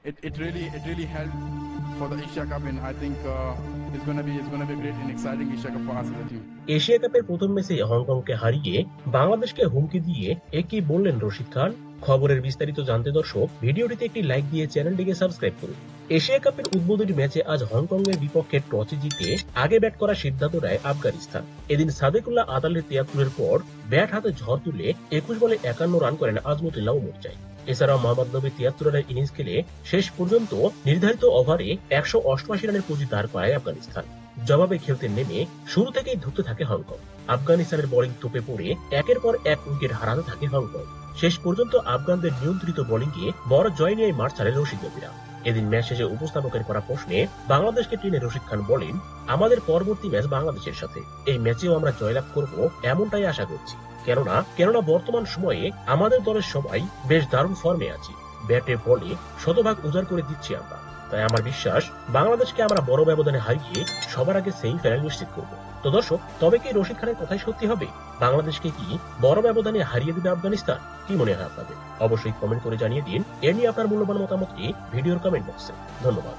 it really helped for the Asia Cup, and I think it's gonna be a great and exciting Asia Cup for us as a team. Asia কাপের প্রথম ম্যাচে হংকংকে হারিয়ে বাংলাদেশকে হুমকি দিয়ে একই বললেন রশিদ খান। খবরের বিস্তারিত জানতে দর্শক ভিডিওটিতে একটি লাইক দিয়ে চ্যানেলটিকে সাবস্ক্রাইব করুন। এশিয়া কাপের উদ্বোধনী ম্যাচে আজ হংকং এর বিপক্ষে টসে জিতে আগে ব্যাট করার সিদ্ধান্ত নেয় আফগানিস্তান। এদিন সাদেকুল্লাহ আদালের ৭৩-এর পর ব্যাট হাতে ঝড় তুলে ২১ বলে ৫১ রান করেন আজমতুল্লাহ মুরজাই। এছাড়াও মোহাম্মদ নবী ৭৩ রানের ইনিংস খেলে শেষ পর্যন্ত নির্ধারিত ওভারে ১৮৮ রানের পুঁজি দাঁড় করায় আফগানিস্তান। জবাবে খেলতে নেমে শুরু থেকেই ধুঁকতে থাকে হংকং। আফগানিস্তানের বোলিং তোপে পড়ে একের পর এক উইকেট হারাতে থাকে হংকং। শেষ পর্যন্ত আফগানদের নিয়ন্ত্রিত বোলিংয়ে বড় জয় নিয়ে মাঠ ছাড়ে রশিদ নবীরা। এদিন ম্যাচ শেষে উপস্থাপকের করা প্রশ্নে বাংলাদেশকে টেনে রশিদ খান বলেন, আমাদের পরবর্তী ম্যাচ বাংলাদেশের সাথে, এই ম্যাচেও আমরা জয়লাভ করব এমনটাই আশা করছি। কেননা বর্তমান সময়ে আমাদের দলের সবাই বেশ দারুণ ফর্মে আছি। ব্যাটে বলে শতভাগ উজাড় করে দিচ্ছি আমরা। তাই আমার বিশ্বাস বাংলাদেশকে আমরা বড় ব্যবধানে হারিয়ে সবার আগে সেমিফাইনাল নিশ্চিত করব। তো দর্শক, তবে কি রশিদ খানের কথাই সত্যি হবে? বাংলাদেশকে কি বড় ব্যবধানে হারিয়ে দিবে আফগানিস্তান? কি মনে হয় আপনাদের? অবশ্যই কমেন্ট করে জানিয়ে দিন। এ নিয়ে আপনার মূল্যবান মতামতটি ভিডিওর কমেন্ট বক্সে। ধন্যবাদ।